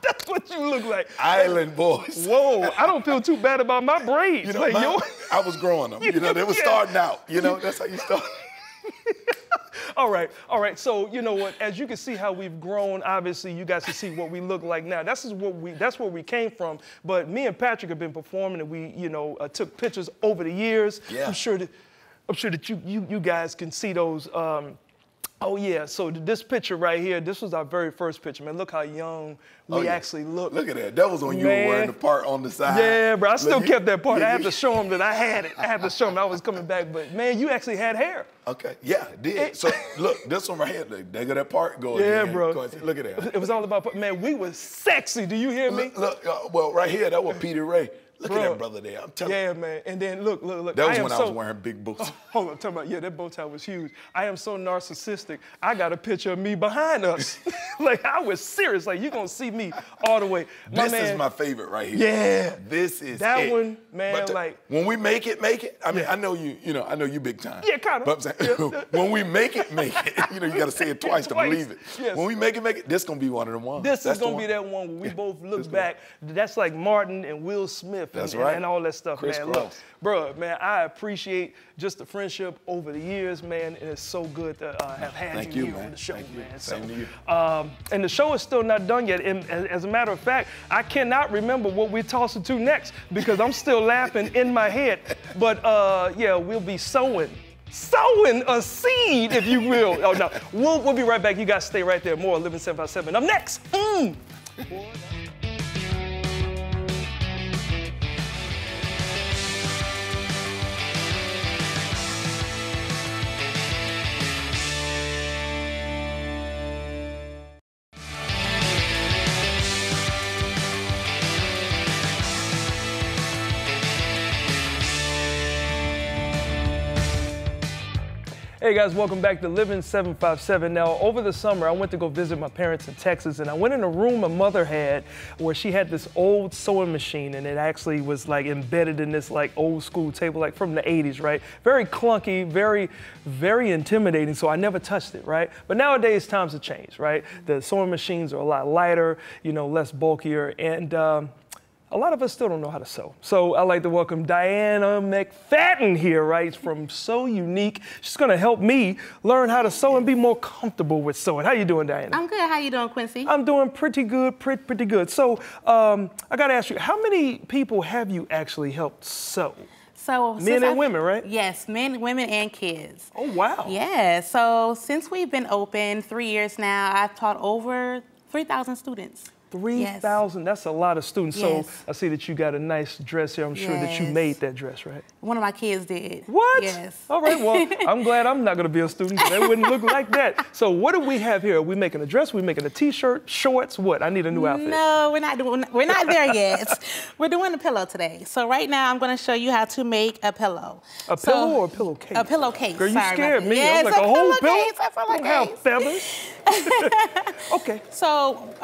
That's what you you look like? Island boys. Whoa, I don't feel too bad about my braids. You know, like, I was growing them. You know, they were starting out. You know, that's how you start. All right. So you know what? As you can see how we've grown, obviously you guys can see what we look like now. That's where we came from. But me and Patrick have been performing, and we, took pictures over the years. Yeah. I'm sure that you guys can see those. Oh yeah, so this picture right here, this was our very first picture, man. Look how young we actually look. Look at that. That was when you were wearing the part on the side. Yeah, bro. I still kept that part. I had to show him that I had it. I had to show him I was coming back. But man, you actually had hair. Okay. Yeah, it did. So look, this one right here, there go that part going. Yeah, again. bro. Look at that. It was all about, man, we was sexy. Do you hear me? Look, well, right here, that was Peter Ray. Look at that brother there. I'm telling you. Yeah, man. And then look. That was when I was wearing big boots. Oh, hold on, talking about, that bow tie was huge. I am so narcissistic. I got a picture of me behind us. Like, I was serious. Like, you're going to see me all the way. This is my favorite right here. Yeah. This is that one, man, but when we make it. I mean, I know you big time. Yeah, kind of. But I'm saying, when we make it, you got to say it twice to believe it. Yes. When we make it, this going to be one of them ones. This is going to be that one where we both look back. That's like Martin and Will Smith and all that stuff, Chris man. Cross. Look, bro, man, I appreciate just the friendship over the years, man. And it's so good to have had you here on the show, man. Same to you. And the show is still not done yet. And as a matter of fact, I cannot remember what we're tossing to next because I'm still laughing in my head. But we'll be sowing a seed, if you will. Oh, no. We'll be right back. You guys stay right there. More Living 757. Up next. Hey guys, welcome back to Living 757. Now, over the summer, I went to go visit my parents in Texas, and I went in a room my mother had where she had this old sewing machine, and it actually was like embedded in this like old school table, like from the 80s, right? Very clunky, very, very intimidating, so I never touched it, right? But nowadays, times have changed, right? The sewing machines are a lot lighter, less bulkier, and a lot of us still don't know how to sew. So I'd like to welcome Diana McFadden here, right, from Sew Unique. She's gonna help me learn how to sew and be more comfortable with sewing. How you doing, Diana? I'm good, how you doing, Quincy? I'm doing pretty good, pretty good. So I gotta ask you, how many people have you actually helped sew? So men and women, right? Yes, men, women, and kids. Oh, wow. Yeah, so since we've been open 3 years now, I've taught over 3,000 students. 3,000, that's a lot of students. Yes. So I see that you got a nice dress here. I'm sure that you made that dress, right? One of my kids did. What? Yes. All right, well, I'm glad I'm not gonna be a student, so that wouldn't look like that. So what do we have here? Are we making a dress? Are we making a t-shirt, shorts? What? I need a new outfit. No, we're not there yet. We're doing a pillow today. So right now, I'm gonna show you how to make a pillow. A pillow or a pillowcase? A pillowcase. Girl, you scared me. Yes, I'm like, a whole pillow? I don't have feathers. Okay. So,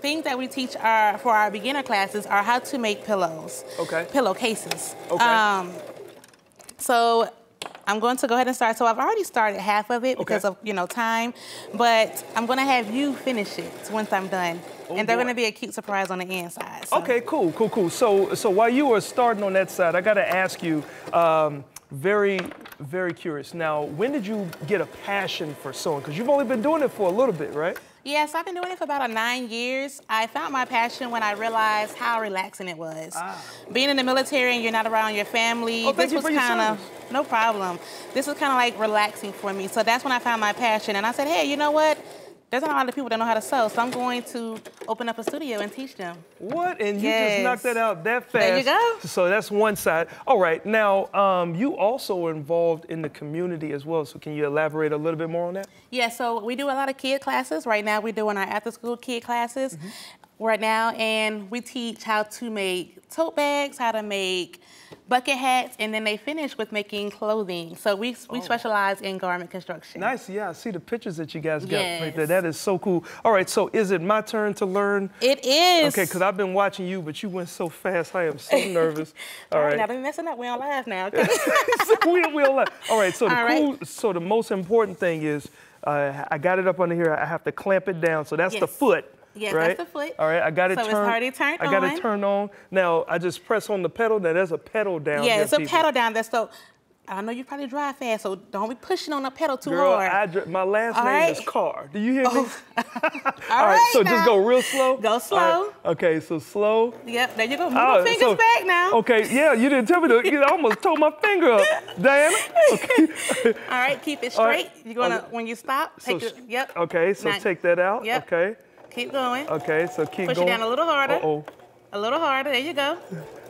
things that we teach for our beginner classes are how to make pillows. Okay. Pillowcases. Okay. So I'm going to go ahead and start. So I've already started half of it because of time, but I'm going to have you finish it once I'm done. And they're going to be a cute surprise on the inside. So. Okay, cool. So while you were starting on that side, I got to ask you, very, very curious. Now, when did you get a passion for sewing? Because you've only been doing it for a little bit, right? Yes, I've been doing it for about 9 years. I found my passion when I realized how relaxing it was. Being in the military and you're not around your family, this was kind of, no problem. This was kind of like relaxing for me. So that's when I found my passion. And I said, hey, you know what? There's not a lot of people that know how to sew, so I'm going to open up a studio and teach them. What? And you just knocked that out that fast. There you go. So that's one side. All right, now you also are involved in the community as well, so can you elaborate a little bit more on that? Yeah, so we do a lot of kid classes. Right now we're doing our after-school kid classes right now, and we teach how to make tote bags, how to make bucket hats, and then they finish with making clothing. So we specialize in garment construction. Nice, yeah, I see the pictures that you guys got right there. That is so cool. All right, so is it my turn to learn? It is. Okay, because I've been watching you, but you went so fast. I am so nervous. All right. Now they're messing up. We don't laugh now. we don't laugh. All right, so the most important thing is I got it up under here. I have to clamp it down. So that's the foot. Yes, right? that's the foot. All right, I got it turned. turned. So it's already turned on. I got it turned on. Now, I just press on the pedal. Now, there's a pedal down there, it's a people. pedal down there. So I know you probably drive fast, so don't be pushing on the pedal too Girl, hard. my last name is Carr. Do you hear me? All All right, so just go real slow. Go slow. Right. Okay, so slow. Yep, there you go. Move your fingers back now. Okay, yeah, you didn't tell me to. I almost tore my finger up, Diana. Okay. All right, keep it straight. Right. You're gonna, when you stop, take it. Yep. Okay, so now, take that out. Yep. Okay. Keep going. Okay, so keep Push going. Push it down a little harder. Uh-oh. A little harder. There you go.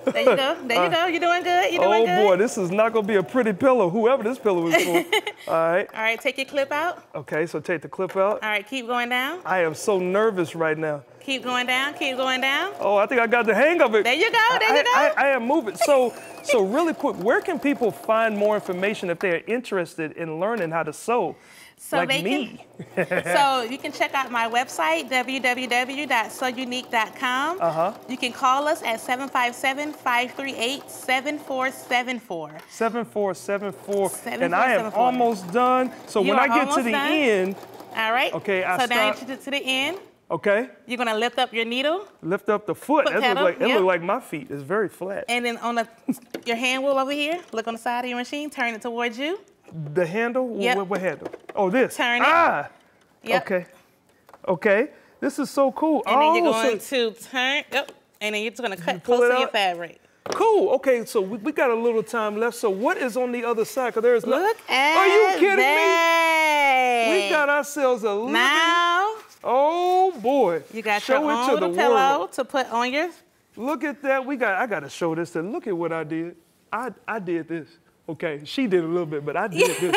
There you go. There you go. You're doing good. You're doing good. Oh boy, this is not gonna be a pretty pillow. Whoever this pillow is for. All right. All right. Take your clip out. Okay, so take the clip out. All right. Keep going down. I am so nervous right now. Keep going down. Keep going down. Oh, I think I got the hang of it. There you go. There you go. I am moving. So really quick, where can people find more information if they are interested in learning how to sew? So like me. So you can check out my website, www.sewunique.com. You can call us at 757-538-7474. 7474. And I am almost done. So when I get to the end. All right. Okay, so now you get to the end. Okay. You're gonna lift up your needle. Lift up the foot. It looks like my feet. It's very flat. And then on your hand wheel over here, look on the side of your machine, turn it towards you. The handle? Yep. What handle? Oh, this. Turn it. Ah. Yep. Okay. Okay. This is so cool. And then you're going to turn. Yep. And then you're just gonna cut close to your fabric. Cool. Okay. So we got a little time left. So what is on the other side? Cause there's. Look at Are you kidding that. me? We got ourselves a little. Now. Oh boy. You got show your it own to little the pillow world. to put on your. Look at that. I gotta show this. Look at what I did. I did this. Okay, she did a little bit, but I did this.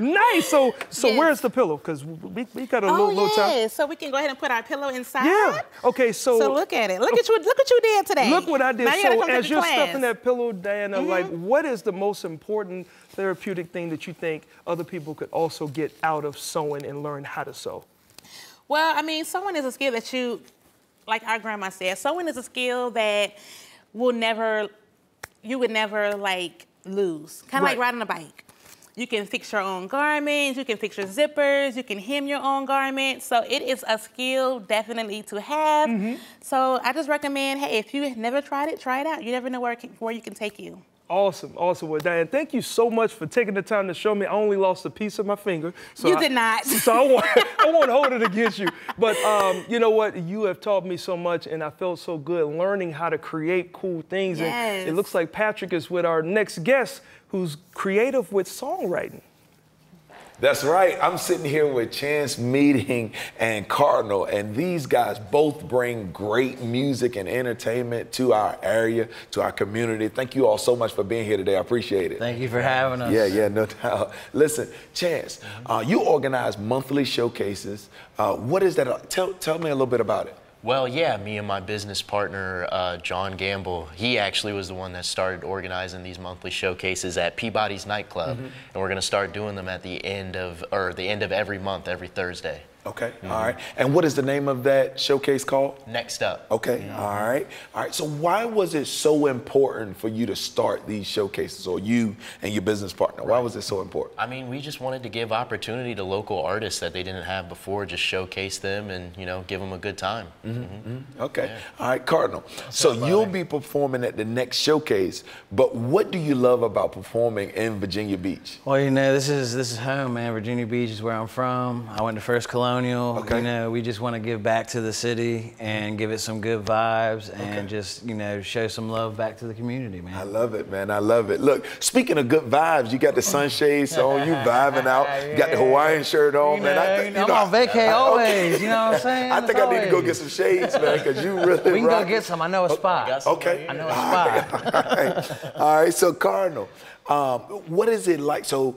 Nice. So yes. Where's the pillow? Because we got a little time. Yeah. So we can go ahead and put our pillow inside. Yeah. Okay. So look at it. Look at you. Look what you did today. Look what I did. So as you're stuffing that pillow, Diana, like, Mm-hmm. what is the most important therapeutic thing that you think other people could also get out of sewing and learn how to sew? Well, I mean, sewing is a skill that like our grandma said, sewing is a skill that you would never like lose. Kind of like riding a bike. You can fix your own garments, you can fix your zippers, you can hem your own garments. So it is a skill definitely to have. So I just recommend, hey, if you never tried it, try it out. You never know where you can take you. Awesome. Well, Diane, thank you so much for taking the time to show me. I only lost a piece of my finger. So you did not. So I won't hold it against you. But you know what? You have taught me so much, and I felt so good learning how to create cool things. Yes. And it looks like Patrick is with our next guest, who's creative with songwriting. That's right. I'm sitting here with Chance Meeting and Cardinal, and these guys both bring great music and entertainment to our area, to our community. Thank you all so much for being here today. I appreciate it. Thank you for having us. Yeah, no doubt. Listen, Chance, you organize monthly showcases. What is that? Tell me a little bit about it. Well, yeah, me and my business partner, John Gamble, he actually was the one that started organizing these monthly showcases at Peabody's Nightclub. And we're going to start doing them at the end of every month, every Thursday. Okay, all right. And what is the name of that showcase called? Next Up. Okay, all right. So why was it so important for you to start these showcases, or you and your business partner? Why was it so important? I mean, we just wanted to give opportunity to local artists that they didn't have before, just showcase them and, give them a good time. Okay, Yeah. all right, Cardinal. So you'll be performing at the next showcase, but what do you love about performing in Virginia Beach? Well, this is home, man. Virginia Beach is where I'm from. I went to First Colonial. Okay. We just want to give back to the city and give it some good vibes and just, show some love back to the community, man. I love it, man. I love it. Look, speaking of good vibes, you got the sunshades on, you vibing out, you got the Hawaiian shirt on, man. I'm on vacay always, you know what I'm saying? I think I need to go get some shades, man, because you really We can go get some. I know a spot. Okay. I know a spot. All right. So, Cardinal, what is it like? So,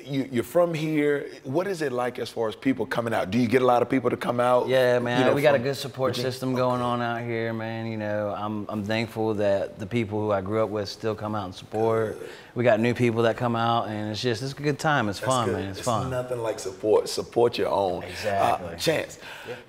you're from here. What is it like as far as people coming out? Do you get a lot of people to come out? Yeah, man. We got a good support system going on out here, man. I'm thankful that the people who I grew up with still come out and support. we got new people that come out, and it's a good time. It's fun, man. It's fun. Nothing like support your own. Exactly. Chance,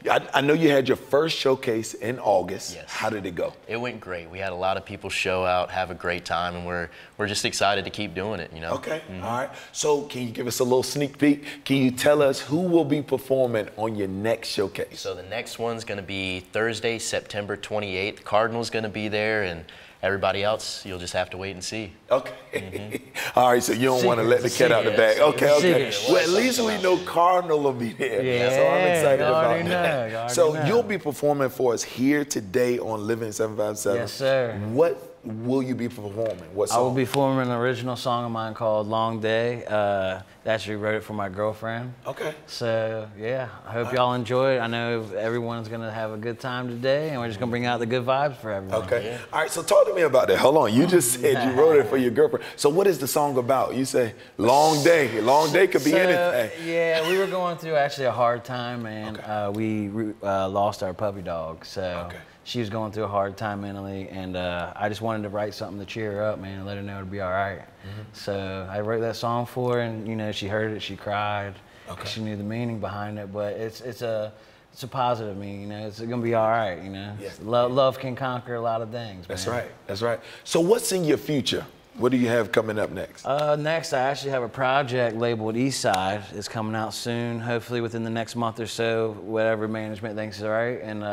I know you had your first showcase in August. Yes. How did it go? It went great. We had a lot of people show out, have a great time, and we're just excited to keep doing it, you know? Okay, all right. So can you give us a little sneak peek? Can you tell us who will be performing on your next showcase? So the next one's going to be Thursday, September 28th. Cardinal's going to be there, and everybody else, you'll just have to wait and see. Okay. All right, so you don't want to let the cat out the bag. Okay. Well, at least we know Cardinal will be there. Yeah, so I'm excited about that. So know. you'll be performing for us here today on Living 757. Yes, sir. What will you be performing? What song? I will be performing an original song of mine called Long Day. I actually wrote it for my girlfriend. Okay. So, yeah, I hope y'all enjoy it. I know everyone's going to have a good time today, and we're just going to bring out the good vibes for everyone. Okay. Yeah. All right, so talk to me about that. Hold on. You just said you wrote it for your girlfriend. So what is the song about? You say Long Day. Long Day could be anything. Yeah, we were going through actually a hard time, and we lost our puppy dog. So she was going through a hard time mentally, and I just wanted to write something to cheer her up, man, and let her know it'd be all right. So I wrote that song for her, and you know, she heard it, she cried. She knew the meaning behind it, but it's a positive meaning, you know. It's gonna be all right, you know. Yeah. Love can conquer a lot of things. That's man. right. That's right. So what's in your future? What do you have coming up next? Next, I actually have a project labeled Eastside. It's coming out soon, hopefully within the next month or so, whatever management thinks is all right. And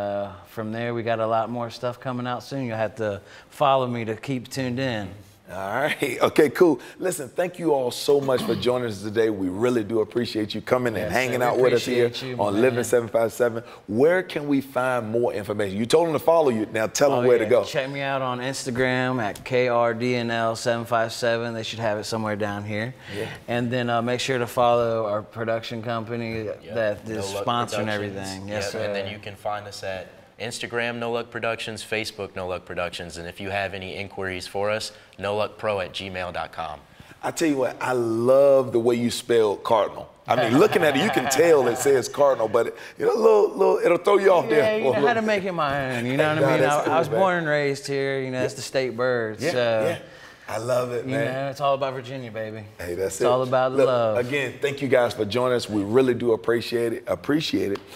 from there, we got a lot more stuff coming out soon. You'll have to follow me to keep tuned in. All right. Okay, cool. Listen, thank you all so much for joining us today. We really do appreciate you coming and hanging out with us here on Living 757. Where can we find more information? You told them to follow you. Now tell them where to go. Check me out on Instagram at KRDNL757. They should have it somewhere down here. Yeah. And then make sure to follow our production company that is sponsoring everything. Yes, sir. And then you can find us at Instagram, No Luck Productions, Facebook, No Luck Productions, and if you have any inquiries for us, noluckpro@gmail.com. I tell you what, I love the way you spelled Cardinal. I mean, looking at it, you can tell it says Cardinal, but you know, it'll throw you off there. Yeah, you know how to make it my own. You know what I mean? I was born and raised here. You know, it's the state bird. Yeah, so. I love it, man. You know, it's all about Virginia, baby. Hey, that's It's all about the love. Again, thank you guys for joining us. We really do appreciate it.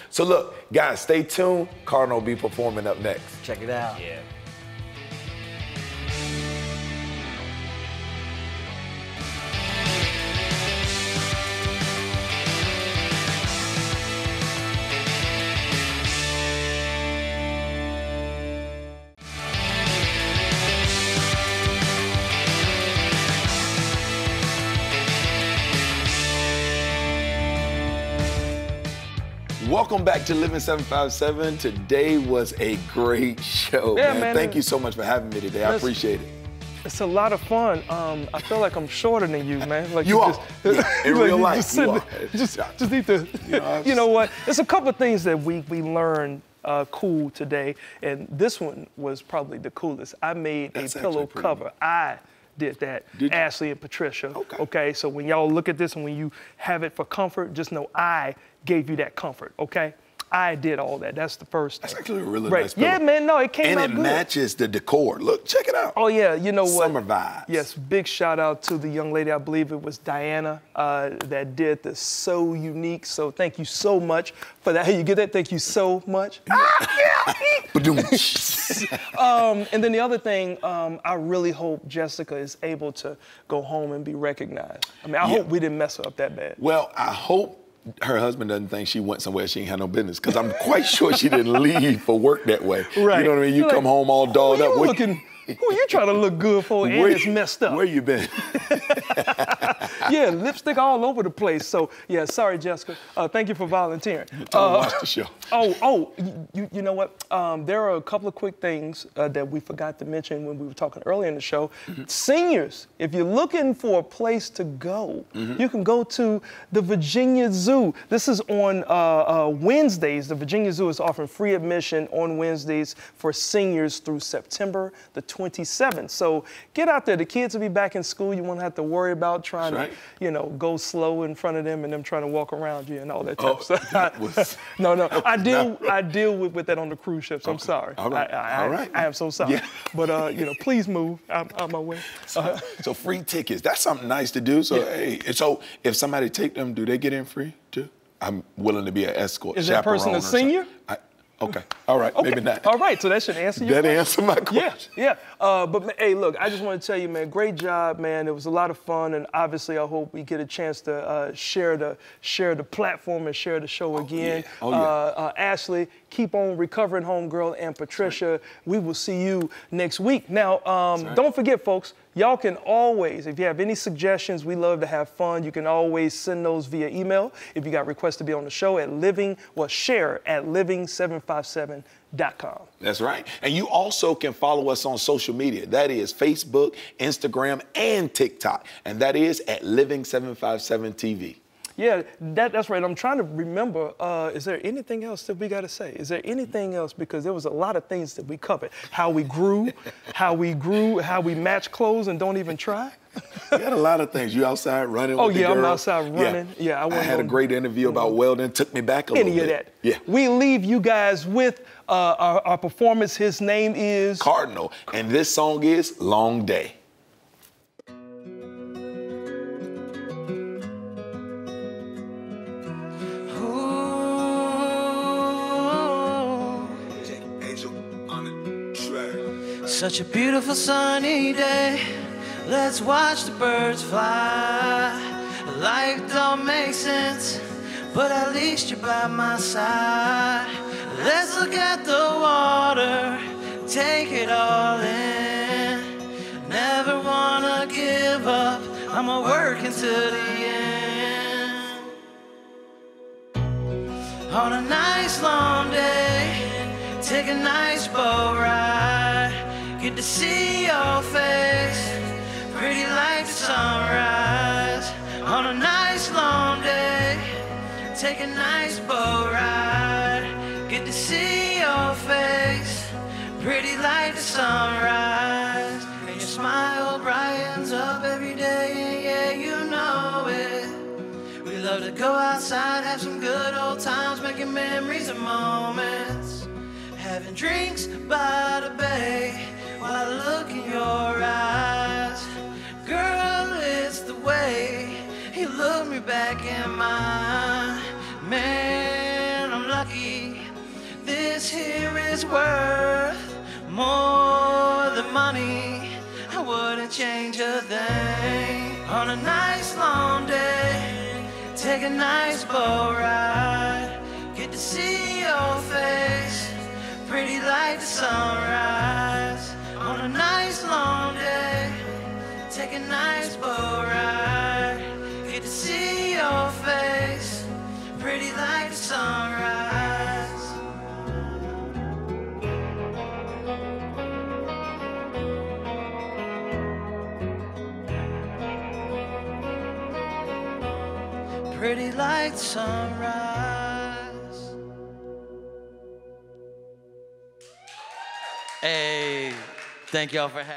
So look, guys, stay tuned. Cardinal will be performing up next. Check it out. Yeah. Welcome back to Living 757. Today was a great show, man. Thank you so much for having me today. I appreciate it. It's a lot of fun. I feel like I'm shorter than you, man. Like you are. In real life, you are. Just need to, you know what? There's a couple of things that we learned cool today, and this one was probably the coolest. I made a pillow cover. I did that, Ashley and Patricia. Okay, so when y'all look at this and when you have it for comfort, just know I gave you that comfort, okay? I did all that. That's the first thing. That's actually a really nice pillow. Yeah, man, no, it came out good. And it matches the decor. Look, check it out. Oh, yeah, you know what? Summer vibes. Yes, big shout out to the young lady, I believe it was Diana, that did this. So unique, so thank you so much for that. Hey, you get that? Thank you so much. And then the other thing, I really hope Jessica is able to go home and be recognized. I mean, I hope we didn't mess her up that bad. Well, I hope her husband doesn't think she went somewhere she ain't had no business, because I'm quite sure she didn't leave for work that way. Right. You know what I mean? You come home all dolled up. Who you trying to look good for, and it's messed up? Where you been? Yeah, lipstick all over the place. So, yeah, sorry, Jessica. Thank you for volunteering. Watch the show. You know what? There are a couple of quick things that we forgot to mention when we were talking earlier in the show. Seniors, if you're looking for a place to go, you can go to the Virginia Zoo. This is on Wednesdays. The Virginia Zoo is offering free admission on Wednesdays for seniors through September the 27th. So get out there. The kids will be back in school. You won't have to worry about trying to, you know, go slow in front of them and them trying to walk around you and all that type of stuff. No. I deal with that on the cruise ships. I'm sorry. All right. I am so sorry. Yeah. But, you know, please move out my way. So free tickets. That's something nice to do. So, hey, so if somebody take them, do they get in free too? I'm willing to be an escort. Is that person a senior? Okay. All right. Okay. Maybe not. All right. So that should answer your question. That answer my question. Yeah. But hey, look, I just want to tell you, man, great job, man. It was a lot of fun, and obviously, I hope we get a chance to share the platform and share the show again. Ashley, keep on recovering, homegirl, and Patricia. We will see you next week. Now, don't forget, folks. Y'all can always, if you have any suggestions, we love to have fun. You can always send those via email. If you got requests to be on the show at share at living757.com. That's right. And you also can follow us on social media. That is Facebook, Instagram, and TikTok. And that is at Living757TV. Yeah, that's right. I'm trying to remember, is there anything else that we got to say? Is there anything else? Because there was a lot of things that we covered. How we grew, how we match clothes and don't even try. You had a lot of things. You outside running with the girl. I'm outside running. Yeah, I had a great interview about welding. Took me back a little bit. Any of that. Yeah. We leave you guys with our performance. His name is Cardinal, and this song is Long Day. Such a beautiful sunny day. Let's watch the birds fly. Life don't make sense, but at least you're by my side. Let's look at the water, take it all in. Never wanna give up, I'ma work until the end. On a nice long day, take a nice boat ride. Get to see your face, pretty like the sunrise. On a nice long day, take a nice boat ride. Get to see your face, pretty like the sunrise. And your smile brightens up every day, and yeah, you know it. We love to go outside, have some good old times, making memories and moments. Having drinks by the bay, while I look in your eyes. Girl, it's the way you look me back in mine. Man, I'm lucky. This here is worth more than money. I wouldn't change a thing. On a nice long day, take a nice boat ride. Get to see your face, pretty like the sunrise. On a nice long day, take a nice boat ride. Get to see your face, pretty like the sunrise. Pretty like the sunrise. Hey, thank y'all for having me.